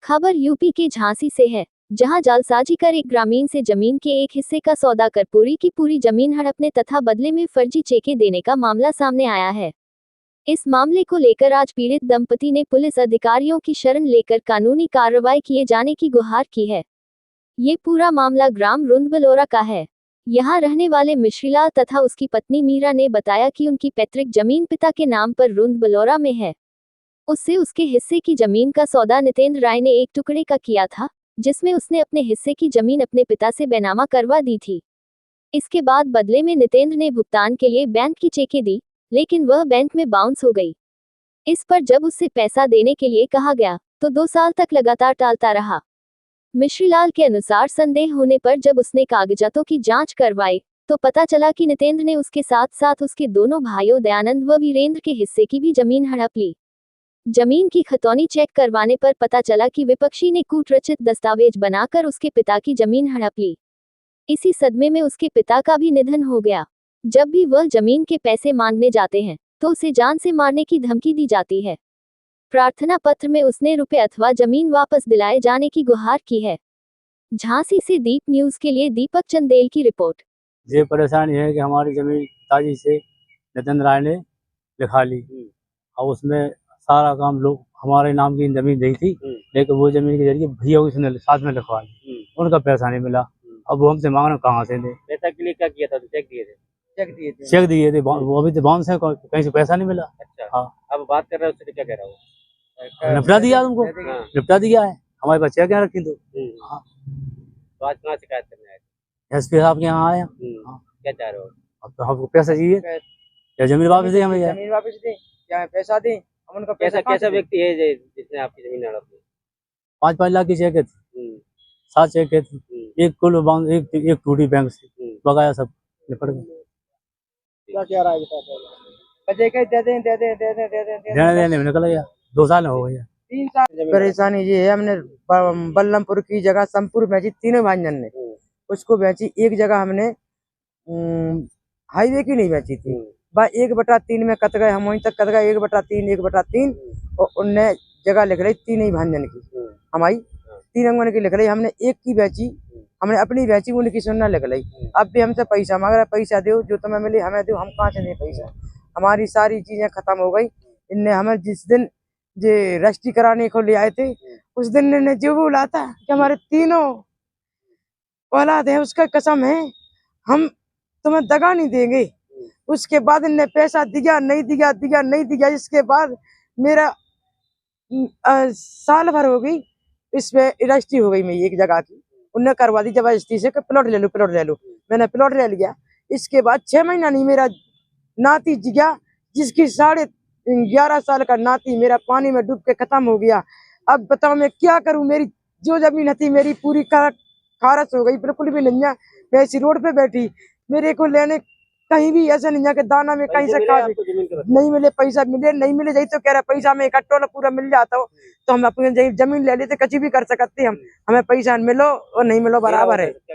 खबर यूपी के झांसी से है, जहां जालसाजी कर एक ग्रामीण से जमीन के एक हिस्से का सौदा कर पूरी की पूरी जमीन हड़पने तथा बदले में फर्जी चेकें देने का मामला सामने आया है। इस मामले को लेकर आज पीड़ित दंपति ने पुलिस अधिकारियों की शरण लेकर कानूनी कार्रवाई किए जाने की गुहार की है। ये पूरा मामला ग्राम रुंदबलौरा का है। यहाँ रहने वाले मिश्रीलाल तथा उसकी पत्नी मीरा ने बताया कि उनकी पैतृक जमीन पिता के नाम पर रुंदबलौरा में है। उससे उसके हिस्से की जमीन का सौदा नितेंद्र राय ने एक टुकड़े का किया था, जिसमें उसने अपने हिस्से की जमीन अपने पिता से बेनामा करवा दी थी। इसके बाद बदले में नितेंद्र ने भुगतान के लिए बैंक की चेकें दी, लेकिन वह बैंक में बाउंस हो गई। इस पर जब उससे पैसा देने के लिए कहा गया, तो 2 साल तक लगातार टालता रहा। मिश्रीलाल के अनुसार संदेह होने पर जब उसने कागजातों की जांच करवाई, तो पता चला कि नितेंद्र ने उसके साथ साथ उसके दोनों भाइयों दयानंद व वीरेंद्र के हिस्से की भी जमीन हड़प ली। जमीन की खतौनी चेक करवाने पर पता चला कि विपक्षी ने कूटरचित दस्तावेज बनाकर उसके पिता की जमीन हड़प ली। इसी सदमे में उसके पिता का भी निधन हो गया। जब भी वह जमीन के पैसे मांगने जाते हैं, तो उसे जान से मारने की धमकी दी जाती है। प्रार्थना पत्र में उसने रुपए अथवा जमीन वापस दिलाए जाने की गुहार की है। झांसी से दीप न्यूज के लिए दीपक चंदेल की रिपोर्ट। ये परेशानी है कि हमारी जमीन ताजी से नितेंद्र राय ने लिखा ली और उसमें सारा काम लोग हमारे नाम की जमीन दी थी, लेकिन वो जमीन के जरिए भैया उसने साथ में लिखवा ली। उनका पैसा नहीं मिला। अब वो हमसे मांगना कहाँ से दे? पैसा के लिए क्या किया था? चेक दिए थे? चेक दिए थे, वो अभी तो बाउंस है, कहीं से पैसा नहीं मिला। अच्छा। हाँ, अब बात कर रहे हो उससे क्या कह रहा हो? निपटा दिया तुमको, निपटा दिया है। हमारे पास चेक रखी तो। हाँ, तो आज कहाँ शिकायत करने आए? एसपी साहब के यहाँ आया। क्या चाह रहे हो? अब तो हमको पैसा चाहिए या जमीन वापस दे हमें। जमीन वापस दे या पैसा दे, हम उनका पैसा कैसा व्यक्ति है जिसने आपकी जमीन हड़प ली? 5-5 लाख की चेक थी, 7 चेक थी, एक कुल बाउंस, एक टूटी बैंक से बकाया सब निपट गया। क्या रहा है देने में निकल गया। 2 साल हो गया। 3 साल। परेशानी ये है, हमने बल्लमपुर की जगह संपूर बेची, तीनों भाईजान ने उसको बेची। एक जगह हमने हाईवे की नहीं बेची थी, 1/3 में कट गए, हम वहीं तक कट गए। 1/3 और उनने जगह लिख ली तीन भाईजान की, हमारी 3 अंगन की लिख ली। हमने एक की बेची, हमने अपनी बेची, उनकी सुनना लिख ली। अब भी हमसे पैसा मांग रहा, पैसा दो, जो तुम्हें मिले हमें दो। हम कहाँ से दें पैसा? हमारी सारी चीजें खत्म हो गई। इनने हमें जिस दिन जो रजिस्ट्री कराने को ले आए थे, उस दिन इन्होंने जो बोला था कि हमारे तीनों औलाद है, उसका कसम है हम तुम्हें दगा नहीं देंगे। उसके बाद इनने पैसा दिया नहीं दिया, दिया नहीं दिया। इसके बाद मेरा साल भर हो गई, इसमें रजिस्ट्री हो गई मेरी एक जगह की, उनने करवा दी जबरदस्ती से, प्लॉट ले लो प्लॉट ले लो। मैंने प्लॉट ले लिया। इसके बाद 6 महीना नहीं, मेरा नाती गया, जिसकी 11.5 साल का नाती मेरा पानी में डूब के खत्म हो गया। अब बताओ मैं क्या करूं? मेरी जो जमीन थी मेरी पूरी खारस हो गई, बिल्कुल भी नहीं है। मैं इसी रोड पे बैठी, मेरे को लेने कहीं भी ऐसा नहीं है कि दाना में कहीं से खा नहीं मिले, पैसा मिले नहीं मिले। यही तो कह रहा, पैसा में इकट्ठा पूरा मिल जाता हो तो हम अपनी जमीन ले लेते, कच्ची भी कर सकते हम। हमें पैसा मिलो और नहीं मिलो बराबर है।